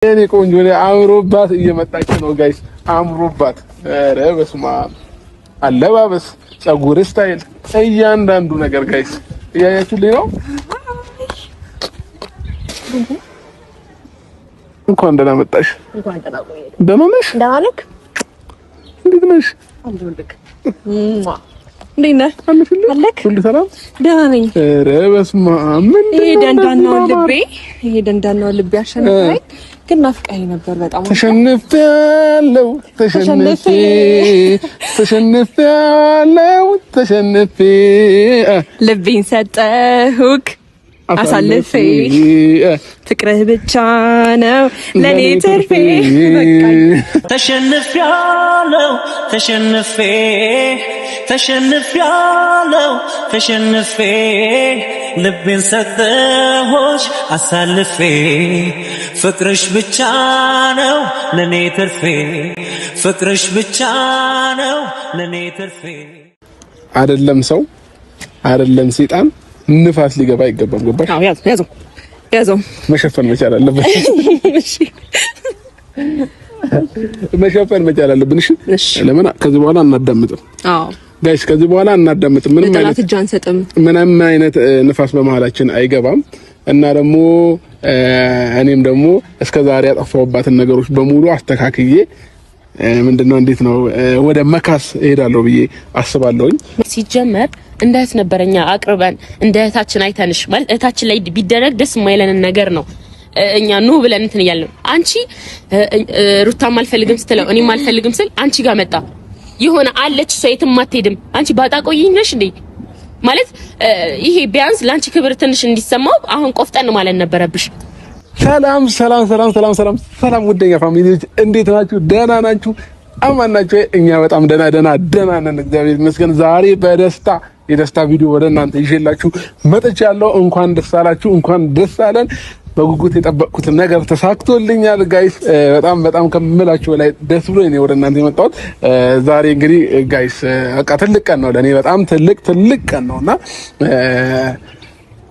የኔ ቆንጆ ነው አምሮባት እየመጣች ነው ጋይስ አምሮባት ኧረ በስመ አብ አለባበስ ፀጉር ስታይል እያንዳንዱ ነገር ጋይስ እያያችሁልኝ ነው እንኳን ደህና መጣሽ እንኳን ደህና ቆየህ ደህና ነሽ ደህና ነህ እንዴት ነሽ አለሁልህ እንዴት ነህ አለክ ሁሉ ሰላም ደህና ነኝ ኧረ በስመ አብ ይሄ ደንዳናው ልቤ አሸነፈኝ ግን ናፍቀኸኝ ነበር በጣም ተሸንፌ ልቤን ሰጠሁክ አሳልፌ ፍቅርህ ብቻ ነው ለኔ ትርፌ ተሸንፌ ልቤን ሰጠሁሽ አሳልፌ ፍቅርሽ ብቻ ነው ለኔ ትርፌ ፍቅርሽ ብቻ ነው ለኔ ትርፌ አይደለም ሰው አይደለም ሰይጣን ንፋስ ሊገባ አይገባም ገባሽ አዎ ያዘው መሸፈን መቻል አለበት እሺ መሸፈን መቻል አለብን እሺ ለምን ከዚህ በኋላ እናዳምጥም አዎ ጋይስ ከዚህ በኋላ እናዳምጥም ምንም አይነት ንፋስ በመሃላችን አይገባም እና ደግሞ እኔም ደግሞ እስከዛሬ ያጠፋውባትን ነገሮች በሙሉ አስተካክዬ ምንድነው እንዴት ነው ወደ መካስ እሄዳለሁ ብዬ አስባለሁኝ ሲጀመር እንደት ነበርኛ አቅርበን እንደታችን አይተንሽ ማለት እታችን ላይ ቢደረግ ደስ የማይለን ነገር ነው እኛ ነው ብለን እንትን ይያልን አንቺ ሩታም አልፈልግም ስትለው እኔም አልፈልግም ስል አንቺ ጋር መጣ ይሆነ አለች ሰይትም አትሄድም አንቺ ባጣ ቆይኝ ነሽ እንዴ ማለት ይሄ ቢያንስ ላንቺ ክብር ትንሽ እንዲሰማው አሁን ቆፍጠን ማለት ነበረብሽ ሰላም ውደኛ ፋሚሊዎች እንዴት ናችሁ ደህና ናችሁ አማን ናችሁ እኛ በጣም ደህና ነን እግዚአብሔር ይመስገን ዛሬ የደስታ ቪዲዮ ወደ እናንተ ይዤላችሁ መጥቻለሁ እንኳን ደስ አላችሁ እንኳን ደስ አለን በጉጉት የጠበቅኩት ነገር ተሳክቶልኛል ጋይስ በጣም ከምላችሁ ላይ ደስ ብሎኝ ነው ወደ እናንተ የመጣሁት ዛሬ እንግዲህ ጋይስ በቃ ትልቅ ቀን ነው ለኔ በጣም ትልቅ ቀን ነውና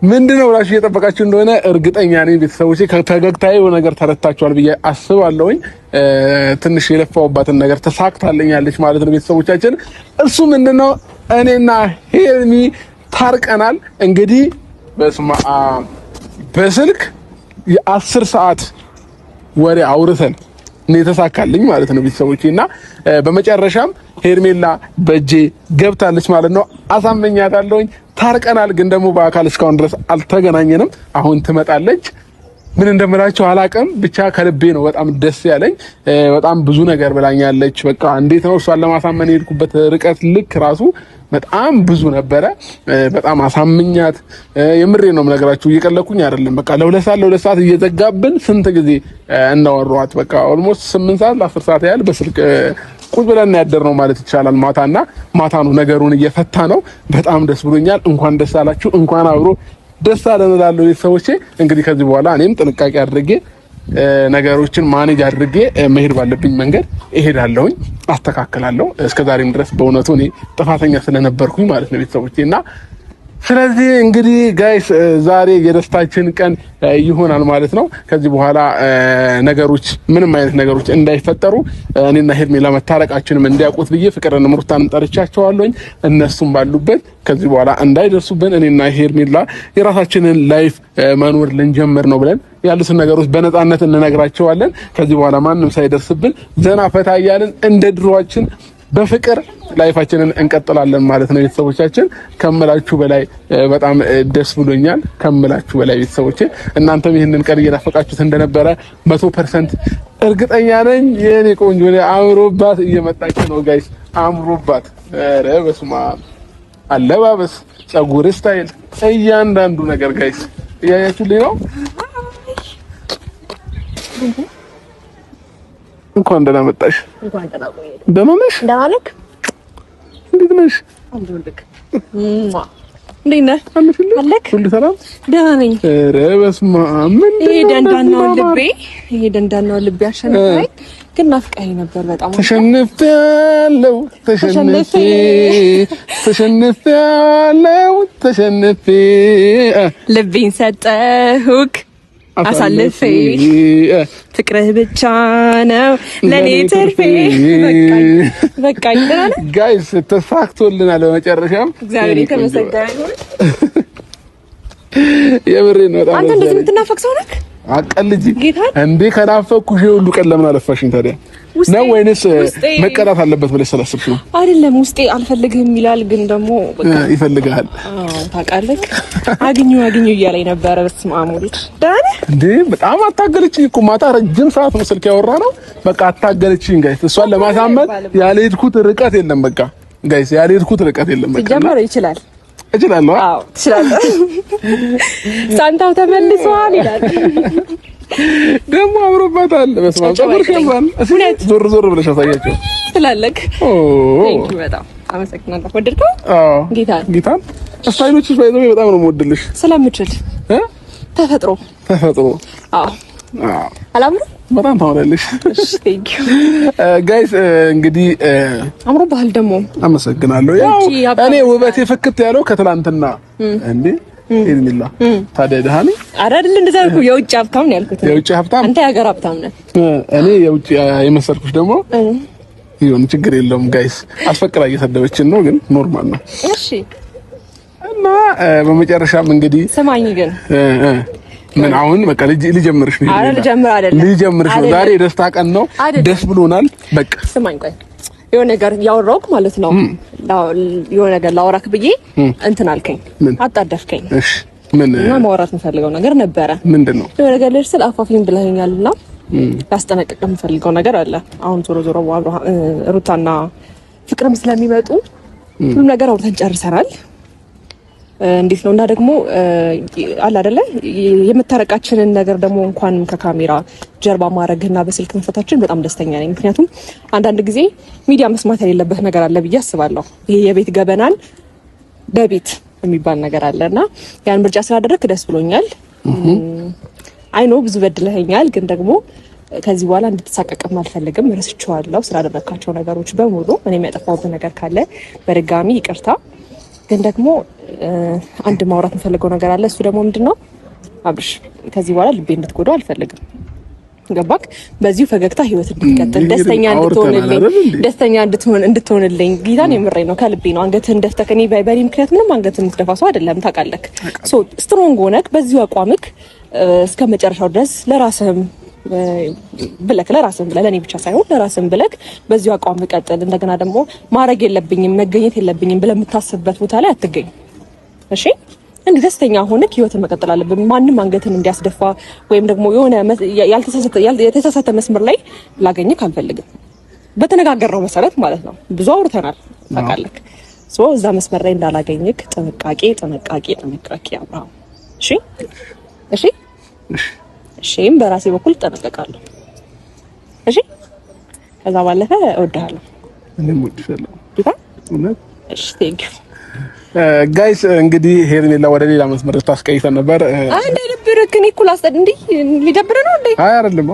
ምንድነው ብላችሁ እየጠበቃችሁ እንደሆነ እርግጠኛ ነኝ ቤተሰቦቼ ከተገግታዬ ነገር ተረታችኋል ብዬ አስባለሁኝ ትንሽ የለፋውባትን ነገር ተሳክታለኛለች ማለት ነው ቤተሰቦቻችን እሱ ምንድነው እኔና ሄርሚ ታርቀናል እንግዲህ በስልክ የ10 ሰዓት ወሬ አውርተን ነው የተሳካልኝ ማለት ነው ቤተሰቦቼና በመጨረሻም ሄርሜላ በእጄ ገብታለች ማለት ነው አሳመኛታለሁኝ ታርቀናል ግን ደግሞ በአካል እስካሁን ድረስ አልተገናኘንም አሁን ትመጣለች ምን እንደምላችሁ አላቀም ብቻ ከልቤ ነው በጣም ደስ ያለኝ በጣም ብዙ ነገር ብላኛለች በቃ እንዴት ነው እሷን ለማሳመን የሄድኩበት ርቀት ልክ ራሱ በጣም ብዙ ነበረ በጣም አሳምኛት የምሬ ነው የምነግራችሁ እየቀለኩኝ አይደለም በቃ ለሁለት ሰዓት እየዘጋብን ስንት ጊዜ እናወራኋት በቃ ኦልሞስት 8 ሰዓት ለ10 ሰዓት ያህል በስልክ ቁጭ ብለን ያደርነው ማለት ይቻላል ማታ ነው ነገሩን እየፈታ ነው በጣም ደስ ብሎኛል እንኳን ደስ አላችሁ እንኳን አብሮ ደስ አለን እላለሁ ቤተሰቦቼ እንግዲህ ከዚህ በኋላ እኔም ጥንቃቄ አድርጌ ነገሮችን ማኔጅ አድርጌ መሄድ ባለብኝ መንገድ እሄዳለሁኝ አስተካክላለሁ እስከዛሬም ድረስ በእውነቱ እኔ ጥፋተኛ ስለነበርኩኝ ማለት ነው ቤተሰቦቼና ስለዚህ እንግዲህ ጋይስ ዛሬ የደስታችን ቀን ይሆናል ማለት ነው ከዚህ በኋላ ነገሮች ምንም አይነት ነገሮች እንዳይፈጠሩ እኔና ሄርሜላ መታረቃችንም እንዲያውቁት ብዬ ፍቅርን ምሩታን ጠርቻቸዋለሁኝ እነሱም ባሉበት ከዚህ በኋላ እንዳይደርሱብን እኔና ሄርሜላ የራሳችንን ላይፍ መኖር ልንጀምር ነው ብለን ያሉትን ነገሮች በነፃነት እንነግራቸዋለን ከዚህ በኋላ ማንም ሳይደርስብን ዘና ፈታ እያልን እንደ ድሮአችን በፍቅር ላይፋችንን እንቀጥላለን ማለት ነው ቤተሰቦቻችን ከመላችሁ በላይ በጣም ደስ ብሎኛል ከመላችሁ በላይ ቤተሰቦቼ እናንተም ይሄንን ቀን እየናፈቃችሁት እንደነበረ 100% እርግጠኛ ነኝ የኔ ቆንጆ ነው አምሮባት እየመጣች ነው ጋይስ አምሮባት ኧረ በስመ አብ አለባበስ ፀጉር ስታይል እያንዳንዱ ነገር ጋይስ እያያችሁልኝ ነው እንኳን ደህና መጣሽ እንኳን ደህና ቆየህ ደህና ነሽ እንዴት ነሽ አለሁልህ እንዴት ነህ አለክ ሁሉ ሰላም ደህና ነኝ ኧረ በስመ አብ ይሄ ደንዳናው ልቤ አሸነፈኝ ግን ናፍቀኸኝ ነበር በጣም ተሸንፌ ልቤን ሰጠሁክ አሳልፌ ፍቅርህ ብቻ ነው ለኔ ትርፌ። በቃኝ ጋይስ ተሳክቶልናል በመጨረሻም እግዚአብሔር የተመሰገነ ይሁን። የምሬን ነው። አንተ እንደዚህ የምትናፈቅ ሰው ነህ? አቀልጂ እንዴ ከናፈኩሽ ሁሉ ቀን ለምን አለፋሽኝ ታዲያ? ነው ወይንስ መቀጣት አለበት ብለሽ ስላሰብሽ ነው? አይደለም ውስጤ አልፈልግህም ይላል፣ ግን ደግሞ በቃ ይፈልጋል። ታውቃለህ አግኙ እያለኝ ነበረ። በስመ አብ ወልድ ዳነ እንዴ በጣም አታገለችኝ እኮ ማታ ረጅም ሰዓት ነው ስልክ ያወራ ነው። በቃ አታገለችኝ ጋይስ። እሷን ለማሳመን ያልሄድኩት ርቀት የለም። በቃ ጋይስ ያልሄድኩት ርቀት የለም። በቃ ጀመረ ይችላል እችላለሁ። አዎ ትችላለህ። ሳንታው ተመልሷል ይላል ደግሞ አምሮባታል። በስመ አብ ተበርከባል። ዞር ብለሽ አሳያቸው ትላለህ። ቴንክ ዩ በጣም አመሰግናለሁ። ወደድከው? አዎ ጌታ ስታይሎችሽ ባይዘው በጣም ነው የምወድልሽ። ስለምችል ተፈጥሮ አዎ አላምሩ በጣም ታወራለሽ። እሺ ቴንክ ዩ ጋይስ። እንግዲህ አምሮባል ደግሞ አመሰግናለሁ። ያው እኔ ውበቴ ፍክት ያለው ከትላንትና እንዴ ሄርሜላ ታዲያ ደሃ ነኝ አይደል? እንደዛ እኮ የውጭ ሀብታም ነው ያልኩት። የውጭ ሀብታም አንተ የሀገር ሀብታም ነህ። እኔ የውጭ የመሰልኩሽ ደግሞ ይሁን ችግር የለውም ጋይስ። አስፈቅራ እየሰደበችን ነው ግን ኖርማል ነው። እሺ እና በመጨረሻም እንግዲህ ሰማኝ ግን ምን አሁን በቃ ልጀምርሽ ነው ልጀምርሽ ነው። ዛሬ የደስታ ቀን ነው፣ ደስ ብሎናል። በቃ ሰማኝ ቆይ የሆነ ነገር ያወራሁት ማለት ነው። የሆነ ነገር ላወራክ ብዬ እንትን አልከኝ፣ አጣደፍከኝ። እሺ ምን እና ማውራት የምፈልገው ነገር ነበረ። ምንድነው? የሆነ ነገር ልጅ ስለ አፋፊን ብለኸኛልና ያስጠነቅቅ የምፈልገው ነገር አለ። አሁን ዞሮ ሩታና ፍቅርም ስለሚመጡ ሁሉም ነገር አውርተን ጨርሰናል። እንዴት ነው እና ደግሞ አለ አይደለ የምታረቃችንን ነገር ደግሞ እንኳን ከካሜራ ጀርባ ማድረግና በስልክ መፈታችን በጣም ደስተኛ ነኝ። ምክንያቱም አንዳንድ ጊዜ ሚዲያ መስማት የሌለበት ነገር አለ ብዬ አስባለሁ። ይሄ የቤት ገበናን በቤት የሚባል ነገር አለና ያን ምርጫ ስላደረክ ደስ ብሎኛል። አይኖ ብዙ በድለኸኛል፣ ግን ደግሞ ከዚህ በኋላ እንድትሳቀቅም አልፈልግም። ረስቼዋለሁ ስላደረካቸው ነገሮች በሙሉ። እኔም ያጠፋሁት ነገር ካለ በድጋሚ ይቅርታ። ግን ደግሞ አንድ ማውራት የምፈልገው ነገር አለ። እሱ ደግሞ ምንድነው አብርሽ፣ ከዚህ በኋላ ልቤ እንድትጎዳው አልፈልግም። ገባክ? በዚሁ ፈገግታ ህይወት እንድትቀጥል ደስተኛ እንድትሆንልኝ ጌታን የምሬ ነው፣ ከልቤ ነው። አንገትህን ደፍተህ እኔ በእኔ ምክንያት ምንም አንገትህን የምትደፋ ሰው አይደለም ታውቃለህ። ሶ ስትሮንግ ሆነክ በዚሁ አቋምክ እስከ መጨረሻው ድረስ ለራስህም ብለክ ለእኔ ብቻ ሳይሆን ለራስህም ብለክ በዚሁ አቋም ቀጥል። እንደገና ደግሞ ማድረግ የለብኝም መገኘት የለብኝም ብለህ የምታስብበት ቦታ ላይ አትገኝ። እሺ እንዴ ደስተኛ ሆነክ ህይወትን መቀጠል አለብን። ማንም አንገትን እንዲያስደፋ ወይም ደግሞ የሆነ የተሳሳተ መስመር ላይ ላገኘክ አልፈልግም። በተነጋገርነው መሰረት ማለት ነው። ብዙ አውርተናል ታውቃለህ። ሶ እዛ መስመር ላይ እንዳላገኘክ ጥንቃቄ አብርሃም። እሺ እሺም በራሴ በኩል ተጠነቀቃለሁ። እሺ ከዛ ባለፈ እወድሃለሁ። እኔም እወድሻለሁ። እሺ ቴንክ ዩ ጋይስ። እንግዲህ ሄርሜላ ወደ ሌላ መስመር ታስቀይተን ነበር። አንዴ ልብርክ እኔ እኮ ላስጠድ እንዴ ሊደብር ነው እንዴ? አይ አይደለም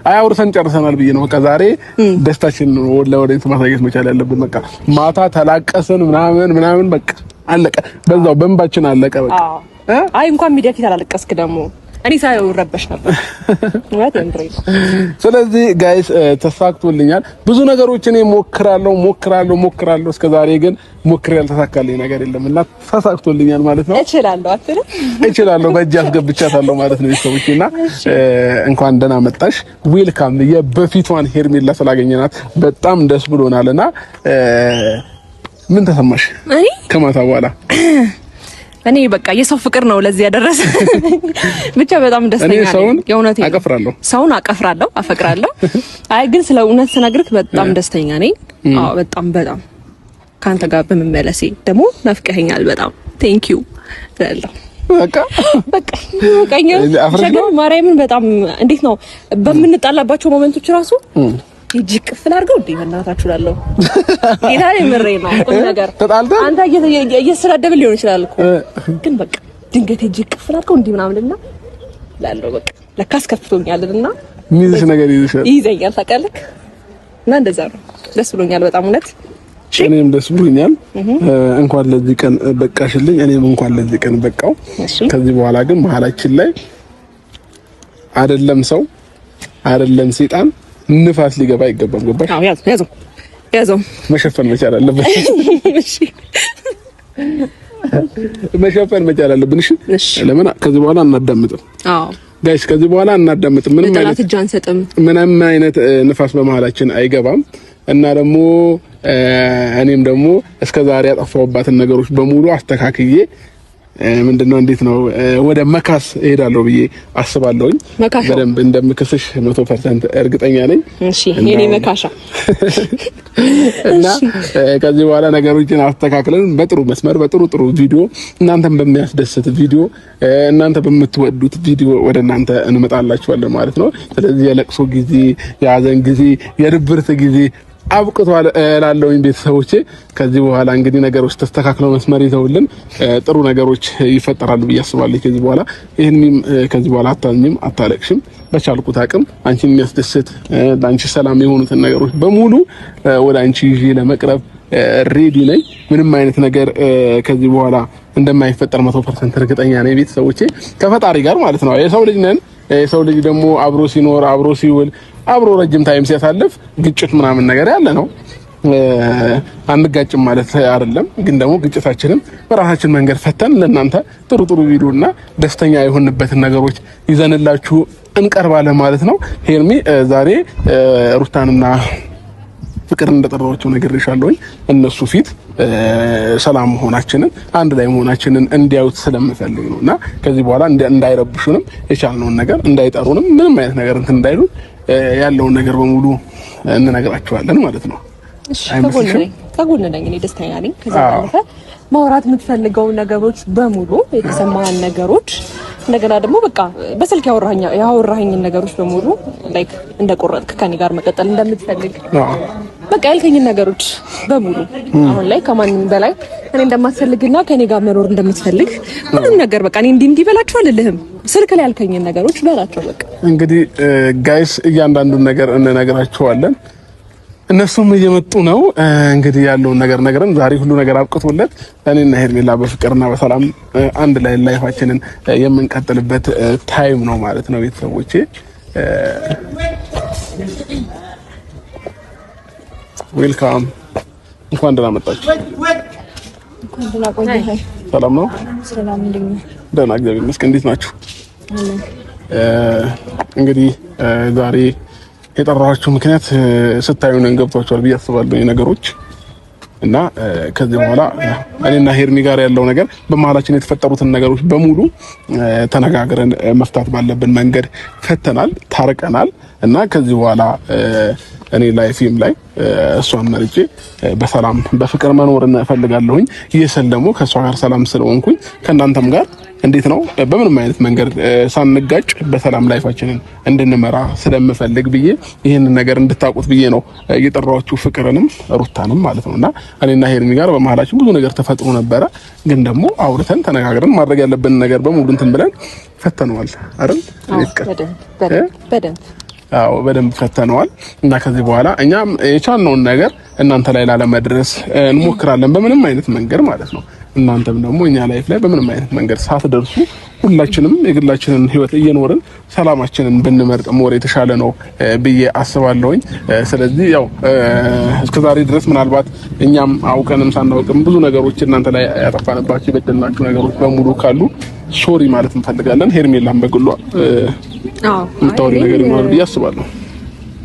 አይ አውርተን ጨርሰናል ብዬ ነው። በቃ ዛሬ ደስታችን ነው ወደ ማሳየት መቻል ያለብን። በቃ ማታ ተላቀስን ምናምን በቃ አለቀ። በዛው በእንባችን አለቀ በቃ። አይ እንኳን ሚዲያ ፊት አላለቀስክ ደግሞ እኔ ሳይው ረበሽ ነበር ማለት እንዴ። ስለዚህ ጋይስ ተሳክቶልኛል። ብዙ ነገሮች እኔ ሞክራለሁ እስከዛሬ ግን ሞክሬ ያልተሳካልኝ ነገር የለምና ተሳክቶልኛል ማለት ነው። እችላለሁ በእጅ አስገብቻታለሁ ማለት ነው። ቤተሰቦቼና እንኳን ደህና መጣሽ ዌልካም። የበፊቷን ሄርሜላ ስላገኘናት በጣም ደስ ብሎናልና ምን ተሰማሽ ከማታ በኋላ? እኔ በቃ የሰው ፍቅር ነው ለዚህ ያደረሰ። ብቻ በጣም ደስተኛ ነኝ። የእውነት ሰውን አቀፍራለሁ፣ አፈቅራለሁ። አይ ግን ስለ እውነት ስነግርህ በጣም ደስተኛ ነኝ። አዎ በጣም ካንተ ጋር በመመለሴ ደግሞ ናፍቀኸኛል በጣም ቴንክ ዩ እላለሁ። በቃ ማርያምን በጣም እንዴት ነው በምንጣላባቸው ሞመንቶች ራሱ እጅ ቅፍል አድርገው እንዴ በእናታችሁ ላለው ጌታ የምሬ ነው ነገር አንተ እየሰዳደብን ሊሆን ይችላል እኮ ግን በቃ ድንገት እጅ ቅፍል አድርገው እንዴ ምናምንና ላለው በቃ ለካስ ከፍቶኛልና ሚዝሽ ነገር ይዘኛል ታውቃለህ። እና እንደዛ ነው ደስ ብሎኛል በጣም እውነት እኔም ደስ ብሎኛል። እንኳን ለዚህ ቀን በቃሽልኝ፣ እኔም እንኳን ለዚህ ቀን በቃው። ከዚህ በኋላ ግን መሀላችን ላይ አይደለም ሰው አይደለም ሰይጣን ንፋስ ሊገባ አይገባም። ገባሽ? አዎ ያዘው መሸፈን መቻል አለበት። እሺ መሸፈን መቻል አለብን። እሺ ለምን ከዚህ በኋላ እናዳምጥም? አዎ ጋይስ ከዚህ በኋላ እናዳምጥም። ምንም አይነት ንፋስ በመሀላችን አይገባም። እና ደግሞ እኔም ደግሞ እስከዛሬ ያጠፋሁባትን ነገሮች በሙሉ አስተካክዬ ምንድነው እንዴት ነው ወደ መካስ እሄዳለሁ ብዬ አስባለሁኝ። በደንብ እንደምከስሽ 100% እርግጠኛ ነኝ። እሺ የኔ መካሻ እና ከዚህ በኋላ ነገሮችን አስተካክለን በጥሩ መስመር በጥሩ ቪዲዮ እናንተን በሚያስደስት ቪዲዮ እናንተ በምትወዱት ቪዲዮ ወደ እናንተ እንመጣላችኋለን ማለት ነው። ስለዚህ የለቅሶ ጊዜ፣ የሀዘን ጊዜ፣ የድብርት ጊዜ አብቅቷል እላለሁኝ ቤተሰቦቼ። ከዚህ በኋላ እንግዲህ ነገሮች ተስተካክለው መስመር ይዘውልን ጥሩ ነገሮች ይፈጠራሉ ብዬ አስባለሁ። ከዚህ በኋላ ይሄንም ከዚህ በኋላ አታዝኝም፣ አታለቅሽም። በቻልኩት አቅም አንቺን የሚያስደስት ለአንቺ ሰላም የሆኑትን ነገሮች በሙሉ ወደ አንቺ ይዤ ለመቅረብ ሬዲ ነኝ። ምንም አይነት ነገር ከዚህ በኋላ እንደማይፈጠር 100% እርግጠኛ ነኝ ቤተሰቦቼ፣ ከፈጣሪ ጋር ማለት ነው። የሰው ልጅ ነን። የሰው ልጅ ደግሞ አብሮ ሲኖር አብሮ ሲውል አብሮ ረጅም ታይም ሲያሳልፍ ግጭት ምናምን ነገር ያለ ነው። አንጋጭም ማለት አይደለም፣ ግን ደግሞ ግጭታችንን በራሳችን መንገድ ፈተን ለእናንተ ጥሩ ቪዲዮና ደስተኛ የሆንበትን ነገሮች ይዘንላችሁ እንቀርባለን ማለት ነው። ሄርሚ ዛሬ ሩታንና ፍቅር እንደጠራኋቸው ነግሬሻለሁኝ። እነሱ ፊት ሰላም መሆናችንን አንድ ላይ መሆናችንን እንዲያዩት ስለምፈልግ ነውና ከዚህ በኋላ እንዳይረብሹንም የቻልነውን ነገር እንዳይጠሩንም ምንም አይነት ነገር እንትን እንዳይሉ ያለውን ነገር በሙሉ እንነግራቸዋለን ማለት ነው። እሺ ከጎን ነኝ እኔ ደስተኛ ነኝ። ከዛ ባለፈ ማውራት የምትፈልገው ነገሮች በሙሉ የተሰማህን ነገሮች እንደገና ደግሞ በቃ በስልክ ያወራኸኝ ነገሮች በሙሉ ላይክ እንደቆረጥክ ከኔ ጋር መቀጠል እንደምትፈልግ በቃ ያልከኝ ነገሮች በሙሉ አሁን ላይ ከማንም በላይ እኔ እንደማትፈልግና ከኔ ጋር መኖር እንደምትፈልግ ምንም ነገር በቃ እኔ እንዲህ በላችሁ አልልህም። ስልክ ላይ ያልከኝ ነገሮች በላቸው በቃ። እንግዲህ ጋይስ እያንዳንዱን ነገር እንነግራችኋለን። እነሱም እየመጡ ነው። እንግዲህ ያለውን ነገር ነግረን ዛሬ ሁሉ ነገር አብቅቶለት እኔና ሄርሜላ በፍቅርና በሰላም አንድ ላይ ላይፋችንን የምንቀጥልበት ታይም ነው ማለት ነው ቤተሰቦቼ። ዌልካም፣ እንኳን ደህና መጣችሁ። እንኳን ደህና ቆያችሁ። ሰላም ነው? ሰላም እንደምን? ደህና እግዚአብሔር ይመስገን። እንዴት ናችሁ? እንግዲህ ዛሬ የጠራኋችሁ ምክንያት ስታዩን ገብቷችኋል ብዬ አስባለሁ ነገሮች እና ከዚህ በኋላ እኔና ሄርሚ ጋር ያለው ነገር በመሀላችን የተፈጠሩትን ነገሮች በሙሉ ተነጋግረን መፍታት ባለብን መንገድ ፈተናል፣ ታርቀናል እና ከዚህ በኋላ እኔ ላይፌም ላይ እሷን መርጬ በሰላም በፍቅር መኖር እፈልጋለሁኝ። ይህን ደግሞ ከእሷ ጋር ሰላም ስለሆንኩኝ ከእናንተም ጋር እንዴት ነው በምንም አይነት መንገድ ሳንጋጭ በሰላም ላይፋችንን እንድንመራ ስለምፈልግ ብዬ ይሄንን ነገር እንድታውቁት ብዬ ነው እየጠራኋችሁ ፍቅርንም ሩታንም ማለት ነውና እኔና ሄርሚ ጋር በመሀላችን ብዙ ነገር ተፈጥሮ ነበረ። ግን ደግሞ አውርተን ተነጋግረን ማድረግ ያለብን ነገር በሙሉ እንትን ብለን ፈተነዋል አይደል? በደንብ ፈተነዋል እና ከዚህ በኋላ እኛም የቻልነውን ነገር እናንተ ላይ ላለመድረስ እንሞክራለን በምንም አይነት መንገድ ማለት ነው። እናንተም ደግሞ እኛ ላይፍ ላይ በምንም አይነት መንገድ ሳትደርሱ ሁላችንም የግላችንን ህይወት እየኖርን ሰላማችንን ብንመርጥ ሞር የተሻለ ነው ብዬ አስባለሁኝ። ስለዚህ ያው እስከዛሬ ድረስ ምናልባት እኛም አውቀንም ሳናውቅም ብዙ ነገሮች እናንተ ላይ ያጠፋንባችሁ የበደልናችሁ ነገሮች በሙሉ ካሉ ሶሪ ማለት እንፈልጋለን። ሄርሜላም በግሏ የምታወሪ ነገር ይኖራል ብዬ አስባለሁ።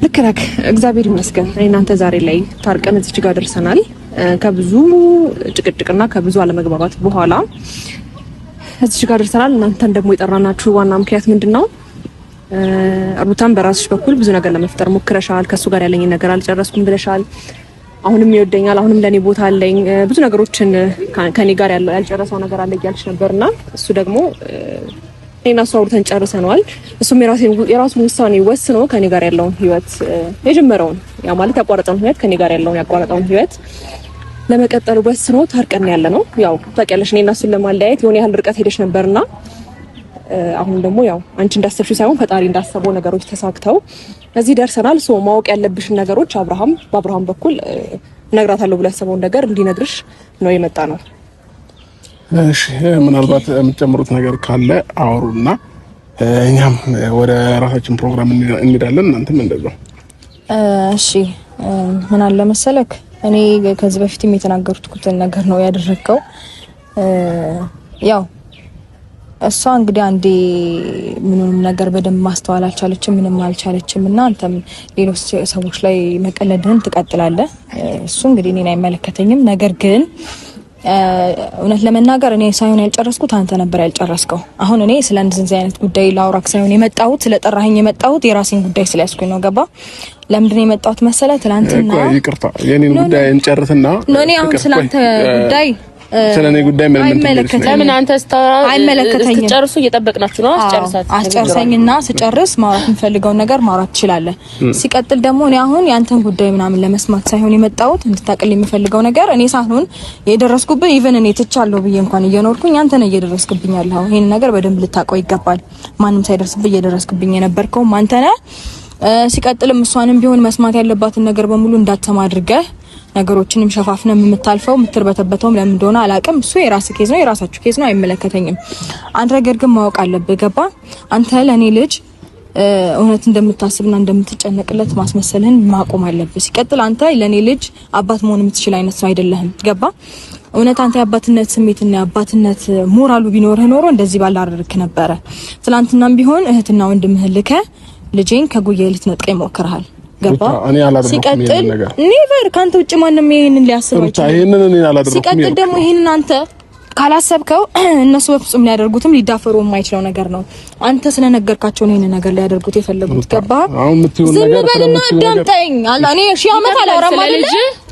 ልክ ነህ። እግዚአብሔር ይመስገን እናንተ ዛሬ ላይ ታርቀን እዚህ ጋር ደርሰናል። ከብዙ ጭቅጭቅና ከብዙ አለመግባባት በኋላ እዚህ ጋር ደርሰናል። እናንተን ደግሞ የጠራናችሁ ዋና ምክንያት ምንድነው? ሩታን በራስሽ በኩል ብዙ ነገር ለመፍጠር ሞክረሻል። ከሱ ጋር ያለኝን ነገር አልጨረስኩም ብለሻል። አሁንም ይወደኛል፣ አሁንም ለኔ ቦታ አለኝ፣ ብዙ ነገሮችን ከኔ ጋር ያልጨረሰው ነገር አለ እያልሽ ነበርና እሱ ደግሞ እኔና እሱ አውርተን ጨርሰናል። እሱም የራሱን ውሳኔ ወስኖ ከኔ ጋር ያለውን ህይወት የጀመረውን ያ ማለት ያቋረጠውን ህይወት ከኔ ጋር ያለውን ያቋረጠውን ህይወት ለመቀጠል ወስኖ ታርቀን ያለ ነው። ያው ታውቂያለሽ እኔና እሱን ለማለያየት የሆነ ያህል ርቀት ሄደሽ ነበርና አሁን ደግሞ ያው አንቺ እንዳሰብሽው ሳይሆን ፈጣሪ እንዳሰበው ነገሮች ተሳክተው እዚህ ደርሰናል። ማወቅ ያለብሽን ነገሮች በአብርሃም በኩል እነግራታለሁ ብሎ ያሰበውን ነገር እንዲነግርሽ ነው የመጣ ነው። እሺ ምናልባት የምትጨምሩት ነገር ካለ አውሩና እኛም ወደ ራሳችን ፕሮግራም እንሄዳለን። እናንተም እንደዛው። እሺ ምን አለ መሰለክ እኔ ከዚህ በፊትም የተናገርኩት ነገር ነው ያደረከው። ያው እሷ እንግዲህ አንዴ ምንም ነገር በደንብ ማስተዋል አልቻለችም፣ ምንም አልቻለችም እና አንተም ሌሎች ሰዎች ላይ መቀለድህን ትቀጥላለህ። እሱ እንግዲህ እኔን አይመለከተኝም። ነገር ግን እውነት ለመናገር እኔ ሳይሆን ያልጨረስኩት አንተ ነበር ያልጨረስከው። አሁን እኔ ስለ እንደዚህ አይነት ጉዳይ ላውራክ ሳይሆን የመጣሁት ስለጠራኸኝ የመጣሁት የራሴን ጉዳይ ስለያዝኩኝ ነው። ገባ? ለምንድን ነው የመጣሁት መሰለህ? ትናንትና ይቅርታ የኔን ጉዳይ እንጨርስና እኔ አሁን ስላንተ ጉዳይ ስለኔ ጉዳይ ምን አይመለከተኝም። ለምን አንተ ስትጨርሱ እየጠበቅናችሁ ነው? አስጨርሰኝና ስጨርስ ማውራት የምፈልገው ነገር ማውራት ትችላለህ። ሲቀጥል ደግሞ እኔ አሁን ያንተን ጉዳይ ምናምን ለመስማት ሳይሆን የመጣሁት እንድታቅል የምፈልገው ነገር እኔ ሳይሆን የደረስኩብህ ኢቭን እኔ ትቻለሁ ብዬ እንኳን እየኖርኩኝ አንተ ነህ እየደረስክብኝ ያለኸው። ይሄን ነገር በደንብ ልታውቀው ይገባል። ማንም ሳይደርስብህ እየደረስክብኝ የነበርከው አንተ ነህ። ሲቀጥልም እሷንም ቢሆን መስማት ያለባትን ነገር በሙሉ እንዳትሰማ አድርገህ ነገሮችንም ሸፋፍነ የምታልፈው የምትርበተበተው ለምን እንደሆነ አላውቅም። እሱ የራስ ኬዝ ነው፣ የራሳችሁ ኬዝ ነው፣ አይመለከተኝም። አንተ ነገር ግን ማወቅ አለብህ። ገባ? አንተ ለኔ ልጅ እውነት እንደምታስብና እንደምትጨነቅለት ማስመሰልህን ማቆም አለብህ። ሲቀጥል አንተ ለኔ ልጅ አባት መሆን የምትችል አይነት ሰው አይደለህም። ገባ? እውነት አንተ የአባትነት ስሜትና የአባትነት ሞራሉ ቢኖርህ ኖሮ እንደዚህ ባላደረክ ነበረ። ትናንትናም ቢሆን እህትና ወንድምህን ልከህ ልጄን ከጉያዬ ልትነጥቀኝ ሞክረሃል። ገባ? ሲቀጥል ኔቨር ካንተ ውጭ ማንንም ይሄንን ሊያስብ አይችልም። ሲቀጥል ደግሞ ይሄንን አንተ ካላሰብከው እነሱ በፍጹም ሊያደርጉትም ሊዳፈሩ የማይችለው ነገር ነው። አንተ ስለነገርካቸው ነው ይሄንን ነገር ሊያደርጉት የፈለጉት። ገባ? ዝም በልና አዳምጠኝ። እኔ ሺህ ዓመት አላወራም አይደል?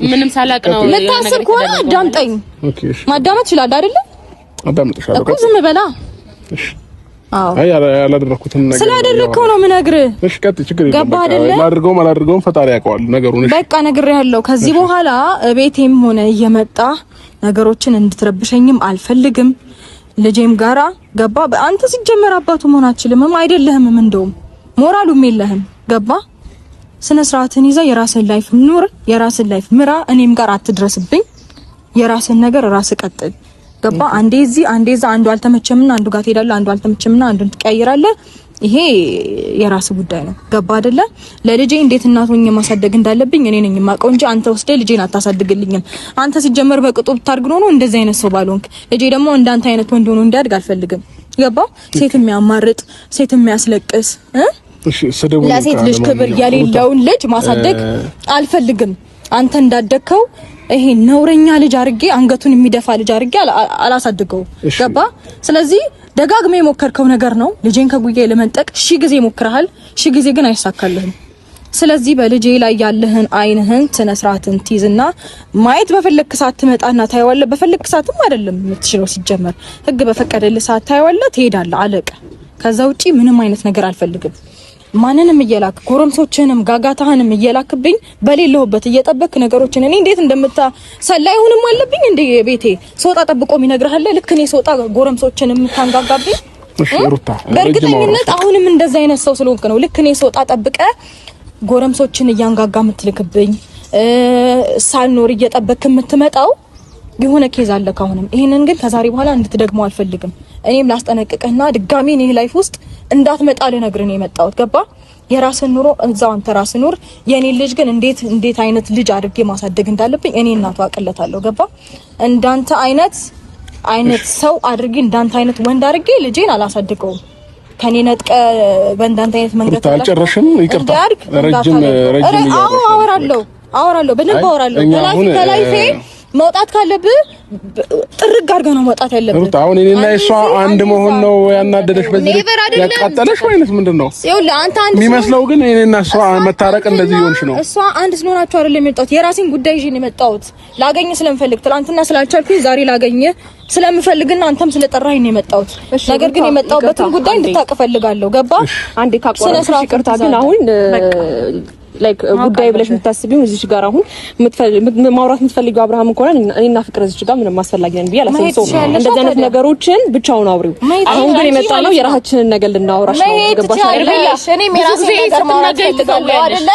ምንም ሳላቅ ነው ልታስብ ከሆነ አዳምጠኝ። ማዳመጥ ይችላል አይደል? አዳምጥሻለሁ እኮ ዝም በላ። እሺ አይ ያላደረኩትን ነገር ስላደረከው ነው የምነግርህ። እሺ ቀጥ ችግር የለም። አላደርገውም ፈጣሪ ያውቀዋል ነገሩን። እሺ በቃ ነግሬሃለሁ። ከዚህ በኋላ ቤቴም ሆነ እየመጣ ነገሮችን እንድትረብሸኝም አልፈልግም። ልጄም ጋራ ገባ? አንተ ሲጀመር አባቱ መሆን አትችልም አይደለህም። እንደውም ሞራሉም የለህም። ገባ? ስነ ስርዓትን ይዘህ የራስህን ላይፍ ኑር፣ የራስህን ላይፍ ምራ። እኔም ጋር አትድረስብኝ። የራስህን ነገር ራስህ ቀጥል። ገባ? አንዴ እዚህ አንዴ እዛ፣ አንዱ አልተመቸምና አንዱ ጋር ትሄዳለህ፣ አንዱ አልተመቸምና አንዱን ትቀያይራለህ። ይሄ የራስ ጉዳይ ነው። ገባ አይደለ? ለልጄ እንዴት እናት ሆኜ ማሳደግ እንዳለብኝ እኔ ነኝ የማውቀው እንጂ አንተ ወስደህ ልጄን አታሳድግልኝም። አንተ ሲጀመር በቅጡ ብታርግ ነው እንደዚህ አይነት ሰው ባልሆንክ። ልጄ ደግሞ እንዳንተ አይነት ወንድ ሆኖ እንዲያድግ አልፈልግም። ገባ? ሴት የሚያማርጥ ሴት የሚያስለቅስ ለሴት ልጅ ክብር የሌለውን ልጅ ማሳደግ አልፈልግም። አንተ እንዳደግከው ይሄ ነውረኛ ልጅ አርጌ አንገቱን የሚደፋ ልጅ አርጌ አላሳድገው። ገባ? ስለዚህ ደጋግሜ የሞከርከው ነገር ነው። ልጄን ከጉዬ ለመንጠቅ ሺህ ጊዜ ሞክረሃል፣ ሺህ ጊዜ ግን አይሳካልህም። ስለዚህ በልጄ ላይ ያለህን አይንህን ስነ ስርዓትን ትይዝና ማየት በፈለክ ሰዓት ትመጣና ታየዋለህ። በፈለክ ሰዓትም አይደለም የምትችለው፣ ሲጀመር ህግ በፈቀደልህ ሰዓት ታየዋለህ፣ ትሄዳለህ፣ አለቀ። ከዛ ውጪ ምንም አይነት ነገር አልፈልግም። ማንንም እየላክ ጎረምሶችንም ጋጋታህንም እየላክብኝ በሌለሁበት እየጠበክ ነገሮችን እኔ እንዴት ሰላይሁንም አለብኝ እንደ ቤቴ ሶጣ ጠብቆም ይነግርሃል። ልክ እኔ ሶጣ ጎረምሶችንም ታንጋጋብኝ። በእርግጠኝነት አሁንም እንደዛ አይነት ሰው ስለሆንክ ነው። ልክ እኔ ሶጣ ጠብቀ ጎረምሶችን እያንጋጋ የምትልክብኝ ሳልኖር እየጠበክ የምትመጣው የሆነ ኬዝ አለ ካሁንም። ይሄንን ግን ከዛሬ በኋላ እንድትደግመው አልፈልግም። እኔም ላስጠነቅቅህና ድጋሚ እኔ ላይፍ ውስጥ እንዳትመጣ ልነግርህ ነው የመጣሁት። ገባ? የራስን ኑሮ እዛው አንተ ራስህ ኑር። የኔ ልጅ ግን እንዴት አይነት ልጅ አድርጌ ማሳደግ እንዳለብኝ እኔ እናቱ አቅለታለሁ። ገባ? እንዳንተ አይነት ሰው አድርጌ እንዳንተ አይነት ወንድ አድርጌ ልጄን አላሳድገውም። ከኔ ነጥቀ በእንዳንተ አይነት መንገድ ታጨረሽም። ይቅርታ ረጅም አወራለሁ በደንብ አወራለሁ። ከላይፌ መውጣት ካለብህ ጥርግ አድርገህ ነው መውጣት ያለብህ። አሁን እኔና እሷ አንድ መሆን ነው ያናደደሽ? በዚህ ያቃጠለሽ ወይስ ምንድነው? ይኸውልህ አንተ አንድ የሚመስለው ግን እኔና እሷ መታረቅ እንደዚህ ይሆንሽ ነው። እሷ አንድ ስለሆናችሁ አይደለም የመጣሁት፣ የራሴን ጉዳይ ይዤ ነው የመጣሁት። ላገኝ ስለምፈልግ ትናንትና ስላልቻልኩኝ ዛሬ ላገኝ ስለምፈልግና አንተም ስለጠራኸኝ ነው የመጣሁት። ነገር ግን የመጣሁበትን ጉዳይ እንድታውቅ እፈልጋለሁ። ገባ? አንዴ ካቆራሽ ይቅርታ። ግን አሁን ላይክ ጉዳይ ብለሽ የምታስቢው እዚህ ጋር አሁን ማውራት የምትፈልጊው አብርሃም እንኳን እኔና ፍቅር እዚህ ጋር ምንም አስፈላጊ ነን ብዬ አላስብም። እንደዚህ አይነት ነገሮችን ብቻውን አውሪው። አሁን ግን የመጣነው የራሳችንን ነገር ልናወራሽ ነው። ገባሽ አይደል? እኔም የራሴን ነገር ማውራት ፈልጋለሁ አይደለ?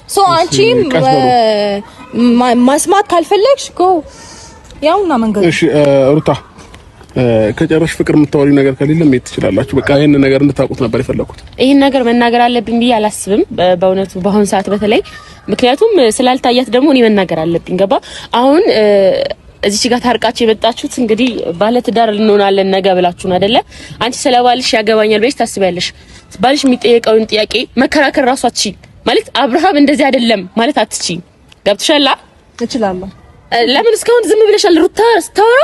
ሶ አንቺም መስማት ካልፈለግሽ ጎ ያውና መንገድ። እሺ ሩታ ከጨረሽ ፍቅር የምታወሪው ነገር ከሌለ መሄድ ትችላላችሁ። በቃ ይሄን ነገር እንድታውቁት ነበር የፈለኩት። ይሄን ነገር መናገር አለብኝ ብዬ አላስብም በእውነቱ በአሁን ሰዓት በተለይ ምክንያቱም ስላልታያት ደግሞ እኔ መናገር አለብኝ። ገባ አሁን እዚህ ጋር ታርቃችሁ የመጣችሁት እንግዲህ ባለ ትዳር እንሆናለን ነገ ብላችሁ ነው አይደለ? አንቺ ስለባልሽ ያገባኛል ብለሽ ታስቢያለሽ። ባልሽ የሚጠየቀውን ጥያቄ መከራከር ራሱ አትችይ ማለት አብርሃም እንደዚህ አይደለም ማለት አትችይ። ገብቶሻል? እችላለሁ። ለምን እስካሁን ዝም ብለሻል? ሩታ ስታወራ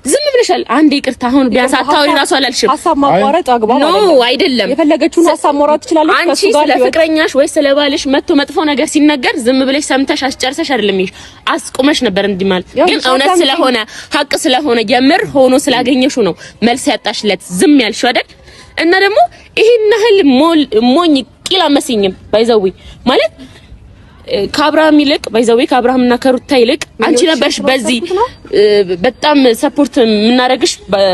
ዝም ብለሻል። አንዴ ይቅርታ አሁን ቢያንስ አታውሪ ራሱ አላልሽም። ሀሳብ ማቋረጥ አግባብ አይደለም። የፈለገችውን ሀሳብ ማውራት ትችላለች። አንቺ ስለ ፍቅረኛሽ ወይ ስለ ባልሽ መጥፎ ነገር ሲነገር ዝም ብለሽ ሰምተሽ አስጨርሰሽ አይደለም ይሄ አስቆመሽ ነበር እንዲህ ማለት ግን እውነት ስለሆነ ሀቅ ስለሆነ የምር ሆኖ ስላገኘሽው ነው መልስ ያጣሽለት ዝም ያልሽው አይደል? እና ደግሞ ይሄን ያህል ሞኝ ቂላ መስኝም ባይዘዊ ማለት ከአብርሃም ይልቅ ባይዘዌ ከአብርሃምና ከሩታ ይልቅ አንቺ ነበርሽ በዚህ በጣም ሰፖርት የምናደርግሽ።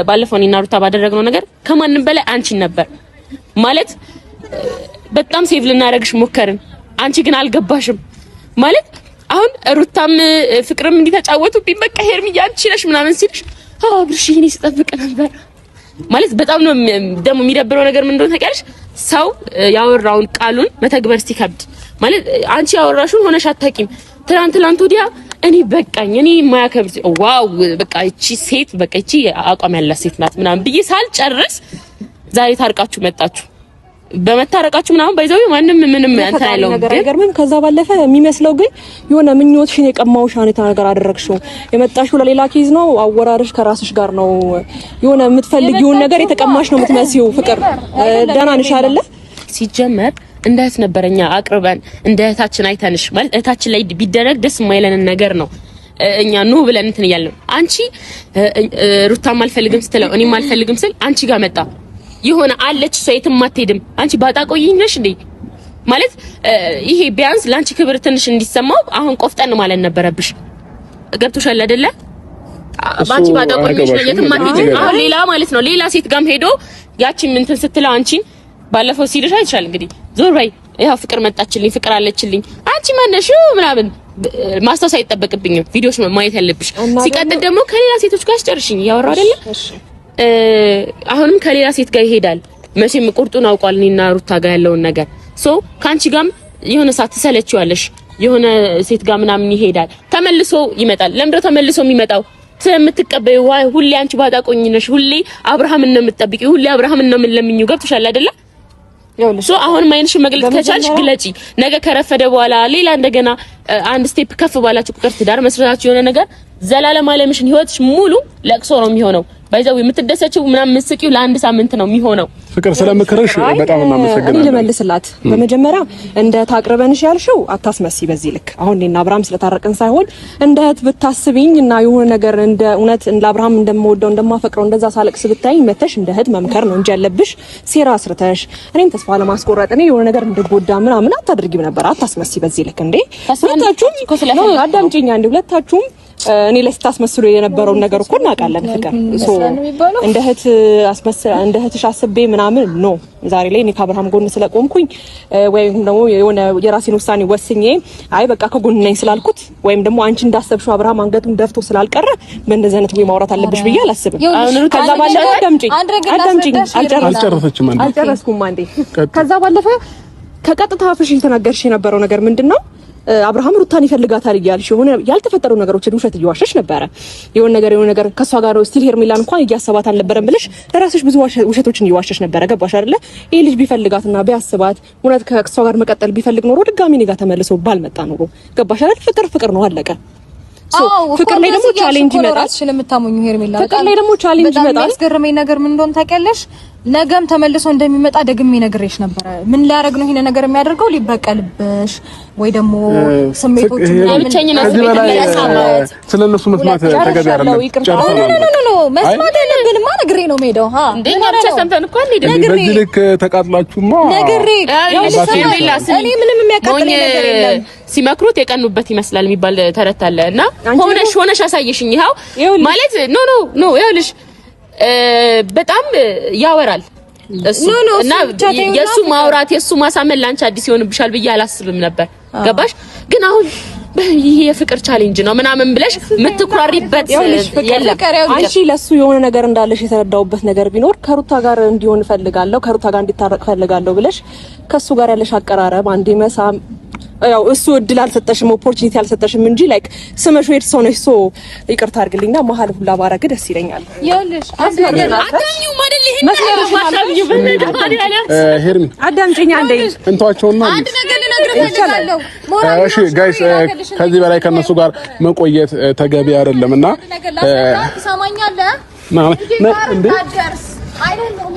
ባለፈው እኔና ሩታ ባደረግነው ነገር ከማንም በላይ አንቺ ነበር ማለት በጣም ሴቭ ልናደርግሽ ሞከርን። አንቺ ግን አልገባሽም ማለት አሁን ሩታም ፍቅርም እንዲተጫወቱብኝ በቃ ሄርሚያ አንቺ ነሽ ምናምን ሲልሽ አብርሽ ይሄኔ ስጠብቅ ነበር ማለት በጣም ነው ደግሞ የሚደብረው ነገር ምን እንደሆነ ታውቂያለሽ? ሰው ያወራውን ቃሉን መተግበር ሲከብድ ማለት አንቺ ያወራሽውን ሆነሽ አታውቂም። ትላንት ወዲያ እኔ በቃኝ እኔ ማያከብር ዋው በቃ እቺ ሴት በቃ እቺ አቋም ያላት ሴት ናት ምናምን ብዬ ሳልጨርስ ዛሬ ታርቃችሁ መጣችሁ። በመታረቃችሁ ምናምን ባይዘው ማንም ምንም አንተ ያለው ነገር ምን ከዛ ባለፈ የሚመስለው ግን የሆነ ምኞትሽን የቀማውሽ አንተ ነገር አደረግሽው የመጣሽው ለሌላ ኬዝ ነው። አወራርሽ ከራስሽ ጋር ነው። የሆነ የምትፈልጊውን ነገር የተቀማሽ ነው የምትመስይው። ፍቅር ደህና ነሽ አይደለ? ሲጀመር እንደ እህት ነበረኛ አቅርበን እንደ እህታችን አይተንሽ ማለት እህታችን ላይ ቢደረግ ደስ የማይለንን ነገር ነው እኛ ኑ ብለን እንትን እያልን አንቺ ሩታም አልፈልግም ስትለው እኔም አልፈልግም ስል አንቺ ጋር መጣ የሆነ አለች ሰው የትም አትሄድም። አንቺ ባጣቆይኝ ነሽ እንዴ ማለት ይሄ ቢያንስ ላንቺ ክብር ትንሽ እንዲሰማው አሁን ቆፍጠን ማለት ነበረብሽ። ገብቶሻል አይደለ? ባንቺ ባጣቆይኝ ነሽ የትም አትሄድም። አሁን ሌላ ማለት ነው ሌላ ሴት ጋርም ሄዶ ያቺን እንትን ስትለው አንቺን ባለፈው ሲልሽ አይቻል እንግዲህ ዞር በይ ያው ፍቅር መጣችልኝ ፍቅር አለችልኝ አንቺ ማነሽ ምናምን ማስታወስ አይጠበቅብኝም። ቪዲዮሽ ማየት ያለብሽ። ሲቀጥል ደግሞ ከሌላ ሴቶች ጋር አስጨርሽኝ ያወራው አይደለ? አሁንም ከሌላ ሴት ጋር ይሄዳል። መቼም ቁርጡን አውቋል እኔና ሩታ ጋር ያለውን ነገር ሶ ካንቺ ጋርም የሆነ ሰዓት ትሰለችዋለሽ። የሆነ ሴት ጋር ምናምን ይሄዳል ተመልሶ ይመጣል። ለምንድነው ተመልሶ የሚመጣው? ስለምትቀበዩ ዋይ ሁሌ አንቺ ባጣቆኝ ነሽ። ሁሌ አብርሃምን ነው የምትጠብቂው። ሁሌ አብርሃምን ነው የምትለምኚው። ገብቶሻል አይደለ? ሶ አሁን ማይንሽን መግለጽ ከቻልሽ ግለጪ። ነገ ከረፈደ በኋላ ሌላ እንደገና አንድ ስቴፕ ከፍ ባላችሁ ቁጥር ትዳር መስራታችሁ የሆነ ነገር ዘላለም አለምሽን ህይወትሽ ሙሉ ለቅሶ ነው የሚሆነው። ባይዘው የምትደሰችው ምናምን መስቂው ለአንድ ሳምንት ነው የሚሆነው። ፍቅር ስለምክርሽ በጣም እናመሰግናለን። ልመልስላት በመጀመሪያ እንደ ታቅርበንሽ ያልሽው አታስመሲ በዚህ ልክ። አሁን እኔና አብርሃም ስለታረቅን ሳይሆን እንደ እህት ብታስቢኝ እና የሆነ ነገር እንደ እውነት እንደ አብርሃም እንደምወደው እንደማፈቅረው እንደዛ ሳለቅስ ብታይኝ መተሽ እንደ እህት መምከር ነው እንጂ ያለብሽ ሴራ አስርተሽ እኔን ተስፋ ለማስቆረጥ እኔ የሆነ ነገር እንድጎዳ ምናምን አታድርጊም ነበር። አታስመሲ በዚህ ልክ እንዴ። ሁለታችሁም አዳምጪኝ አንዴ ሁለታችሁም እኔ ላይ ስታስመስሉ የነበረውን ነገር እኮ እናውቃለን። ፍቅር ሶ እንደ እህትሽ አስቤ ምናምን ነው ዛሬ ላይ እኔ ከአብርሃም ጎን ስለቆምኩኝ ወይም ደግሞ የሆነ የራሴን ውሳኔ ወስኜ አይ በቃ ከጎን ነኝ ስላልኩት ወይም ደግሞ አንቺ እንዳሰብሽው አብርሃም አንገቱን ደፍቶ ስላልቀረ በእንደዚህ አይነት ወይ ማውራት አለብሽ ብዬ አላስብም። ከዛ ባለፈ አዳምጪኝ አልጨረስኩም አንዴ። ከዛ ባለፈ ከቀጥታ አፍሽ የተናገርሽ የነበረው ነገር ምንድነው? አብርሃም ሩታን ይፈልጋታል እያልሽ የሆነ ያልተፈጠሩ ነገሮችን ውሸት እየዋሸሽ ነበረ። የሆነ ነገር ከሷ ጋር ነው ስቲል ሄርሜላን እንኳን እያሰባት አልነበረም ብለሽ ለራስሽ ብዙ ውሸቶችን እየዋሸሽ ነበረ። ገባሽ አይደለ? ይሄ ልጅ ቢፈልጋትና ቢያስባት እውነት ከሷ ጋር መቀጠል ቢፈልግ ኖሮ ድጋሚ እኔ ጋር ተመልሶ ባልመጣ ኖሮ። ገባሽ አይደል? ፍቅር ነው አለቀ። ፍቅር ላይ ደግሞ ቻሌንጅ ይመጣል። ስለምታሙኝ ሄርሜላ ፍቅር ላይ ደግሞ ቻሌንጅ ይመጣል። ያስገረመኝ ነገር ምን እንደሆነ ታውቂያለሽ? ነገም ተመልሶ እንደሚመጣ ደግሜ ነግሬሽ ነበረ። ምን ሊያደርግ ነው ይሄን ነገር የሚያደርገው? ሊበቀልብሽ ወይ ደግሞ ስሜቶቹ ለብቻኝነት ስለነሱ መስማት ተገቢ አይደለም። ኖ መስማት ያለብንማ ነግሬ ነው የምሄደው። እንደኛ ብቻ ሰምተን እኮ እንዴ በዚህ ልክ ተቃጥላችሁማ ነግሬ እኔ ምንም የሚያቃጥል ነገር የለም። ሲመክሩት የቀኑበት ይመስላል የሚባል ተረት አለ እና ሆነሽ አሳየሽኝ። ይኸው ማለት ኖ ይኸውልሽ በጣም ያወራል እሱ እና የሱ ማውራት የሱ ማሳመን ላንቺ አዲስ ይሆንብሻል ብዬ አላስብም ነበር። ገባሽ? ግን አሁን ይሄ የፍቅር ቻሌንጅ ነው ምናምን ብለሽ የምትኩራሪበት የለም። አንቺ ለሱ የሆነ ነገር እንዳለሽ የተረዳውበት ነገር ቢኖር ከሩታ ጋር እንዲሆን ፈልጋለሁ ከሩታ ጋር እንዲታረቅ ፈልጋለሁ ብለሽ ከሱ ጋር ያለሽ አቀራረብ አንዴ መሳም ያው እሱ እድል አልሰጠሽም ኦፖርቹኒቲ አልሰጠሽም እንጂ ላይክ ስመሽ ሄድ ሰው ነሽ ሶ ይቅርታ አድርግልኝና መሀል ሁላ ባረግ ደስ ይለኛል። ይኸውልሽ አታምኚው ማለት ይሄን ሄርሚ አዳምጪኝ አንዴ እንቷቸውና አንድ ነገር ልነግርህ ፈልጋለሁ። እሺ ጋይስ ከዚህ በላይ ከነሱ ጋር መቆየት ተገቢ አይደለምና ነገር ላስረዳ ትሰማኛለህ? እንዴ አይደለም